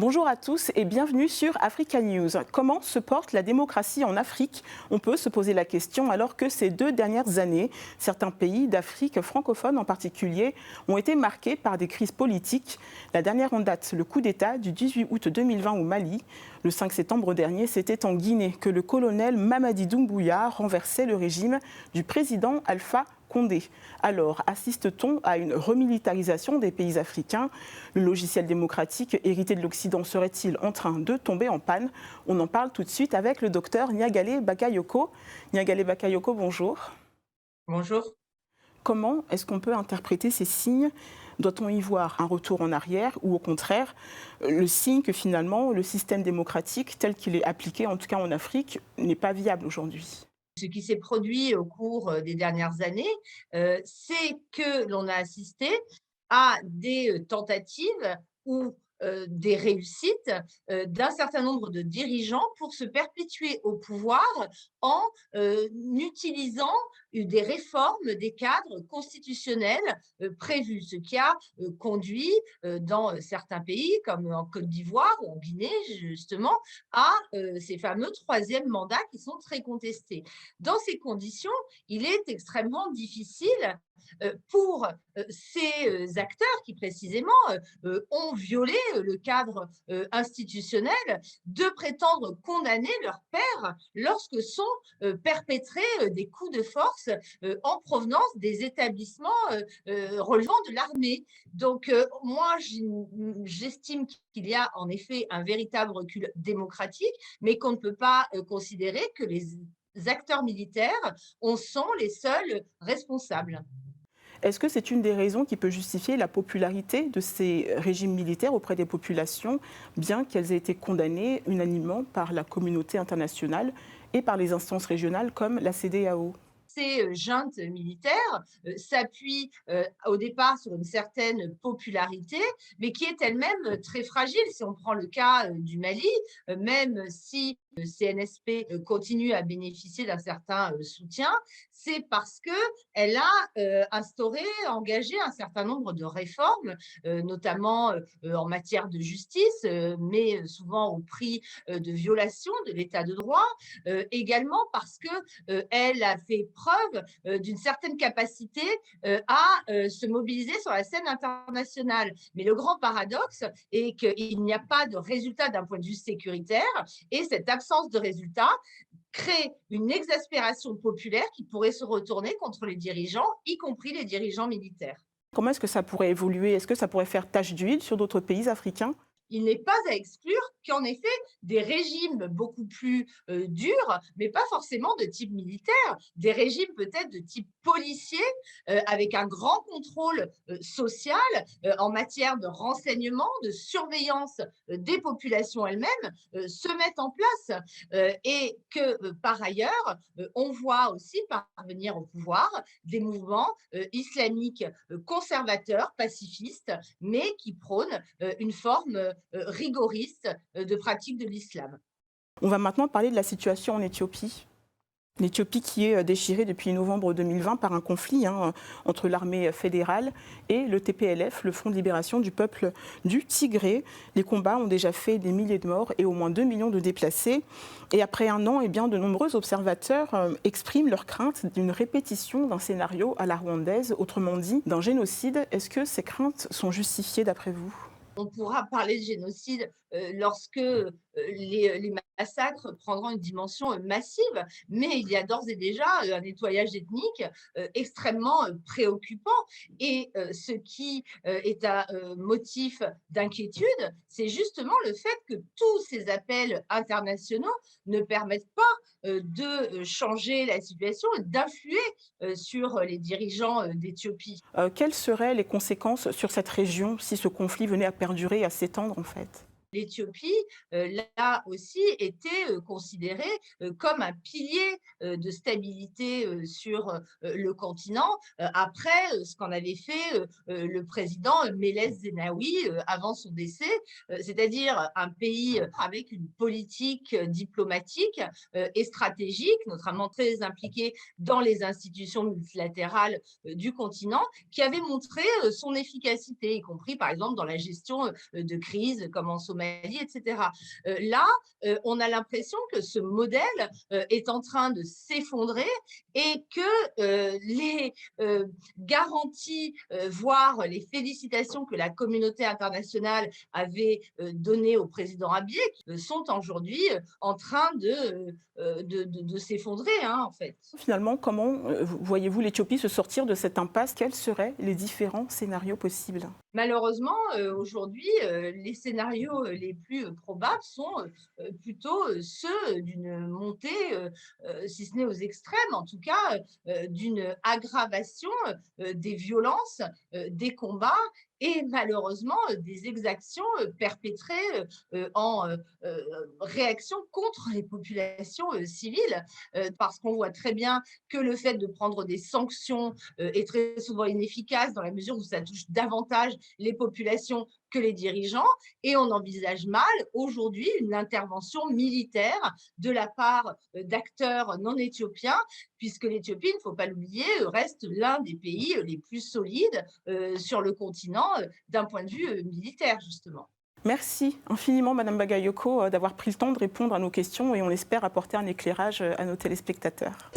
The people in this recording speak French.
Bonjour à tous et bienvenue sur Africa News. Comment se porte la démocratie en Afrique? On peut se poser la question alors que ces 2 dernières années, certains pays d'Afrique francophone en particulier ont été marqués par des crises politiques. La dernière en date, le coup d'État du 18 août 2020 au Mali. Le 5 septembre dernier, c'était en Guinée que le colonel Mamadi Doumbouya renversait le régime du président Alpha Condé. Alors, assiste-t-on à une remilitarisation des pays africains? Le logiciel démocratique hérité de l'Occident serait-il en train de tomber en panne? On en parle tout de suite avec le docteur Niagale Bakayoko. Niagale Bakayoko, bonjour. Bonjour. Comment est-ce qu'on peut interpréter ces signes? Doit-on y voir un retour en arrière ou au contraire le signe que finalement le système démocratique tel qu'il est appliqué, en tout cas en Afrique, n'est pas viable aujourd'hui? Ce qui s'est produit au cours des dernières années, c'est que l'on a assisté à des tentatives ou des réussites d'un certain nombre de dirigeants pour se perpétuer au pouvoir en utilisant des réformes des cadres constitutionnels prévus, ce qui a conduit dans certains pays, comme en Côte d'Ivoire ou en Guinée, justement, à ces fameux troisième mandats qui sont très contestés. Dans ces conditions, il est extrêmement difficile pour ces acteurs qui précisément ont violé le cadre institutionnel de prétendre condamner leurs pairs lorsque sont perpétrés des coups de force en provenance des établissements relevant de l'armée. Donc moi, j'estime qu'il y a en effet un véritable recul démocratique, mais qu'on ne peut pas considérer que les acteurs militaires en sont les seuls responsables. Est-ce que c'est une des raisons qui peut justifier la popularité de ces régimes militaires auprès des populations, bien qu'elles aient été condamnées unanimement par la communauté internationale et par les instances régionales comme la CEDEAO? Ces juntes militaires s'appuient au départ sur une certaine popularité, mais qui est elle-même très fragile. Si on prend le cas du Mali, même si le CNSP continue à bénéficier d'un certain soutien, c'est parce qu'elle a instauré, engagé un certain nombre de réformes, notamment en matière de justice, mais souvent au prix de violations de l'état de droit, également parce qu'elle a fait preuve d'une certaine capacité à se mobiliser sur la scène internationale. Mais le grand paradoxe est qu'il n'y a pas de résultat d'un point de vue sécuritaire et cette absence de résultat crée une exaspération populaire qui pourrait se retourner contre les dirigeants, y compris les dirigeants militaires. Comment est-ce que ça pourrait évoluer? Est-ce que ça pourrait faire tache d'huile sur d'autres pays africains? Il n'est pas à exclure qu'en effet, des régimes beaucoup plus durs, mais pas forcément de type militaire, des régimes peut-être de type policier, avec un grand contrôle social en matière de renseignement, de surveillance des populations elles-mêmes, se mettent en place. Et que par ailleurs, on voit aussi parvenir au pouvoir des mouvements islamiques conservateurs, pacifistes, mais qui prônent une forme rigoriste de pratique de l'islam. On va maintenant parler de la situation en Éthiopie. L'Éthiopie qui est déchirée depuis novembre 2020 par un conflit entre l'armée fédérale et le TPLF, le Front de libération du peuple du Tigré. Les combats ont déjà fait des milliers de morts et au moins 2 millions de déplacés. Et après un an, de nombreux observateurs expriment leur crainte d'une répétition d'un scénario à la rwandaise, autrement dit d'un génocide. Est-ce que ces craintes sont justifiées d'après vous? On pourra parler de génocide lorsque les massacres prendront une dimension massive, mais il y a d'ores et déjà un nettoyage ethnique extrêmement préoccupant. Et ce qui est un motif d'inquiétude, c'est justement le fait que tous ces appels internationaux ne permettent pas de changer la situation, d'influer sur les dirigeants d'Éthiopie. Quelles seraient les conséquences sur cette région si ce conflit venait à perdurer, à s'étendre en fait? L'Éthiopie, là aussi, était considérée comme un pilier de stabilité sur le continent, après ce qu'en avait fait le président Meles Zenawi avant son décès, c'est-à-dire un pays avec une politique diplomatique et stratégique, notamment très impliqué dans les institutions multilatérales du continent, qui avait montré son efficacité, y compris par exemple dans la gestion de crises comme en Somalie Somalie, etc. Là, on a l'impression que ce modèle est en train de s'effondrer et que les garanties, voire les félicitations que la communauté internationale avait données au président Abiy sont aujourd'hui en train de s'effondrer, hein, en fait. Finalement, comment voyez-vous l'Éthiopie se sortir de cette impasse? Quels seraient les différents scénarios possibles? Malheureusement, aujourd'hui, les scénarios les plus probables sont plutôt ceux d'une montée, si ce n'est aux extrêmes, en tout cas, d'une aggravation des violences, des combats et malheureusement des exactions perpétrées en réaction contre les populations civiles, parce qu'on voit très bien que le fait de prendre des sanctions est très souvent inefficace dans la mesure où ça touche davantage les populations que les dirigeants, et on envisage mal aujourd'hui une intervention militaire de la part d'acteurs non éthiopiens, puisque l'Éthiopie, il ne faut pas l'oublier, reste l'un des pays les plus solides sur le continent d'un point de vue militaire, justement. Merci infiniment, Madame Bagayoko, d'avoir pris le temps de répondre à nos questions et on espère apporter un éclairage à nos téléspectateurs.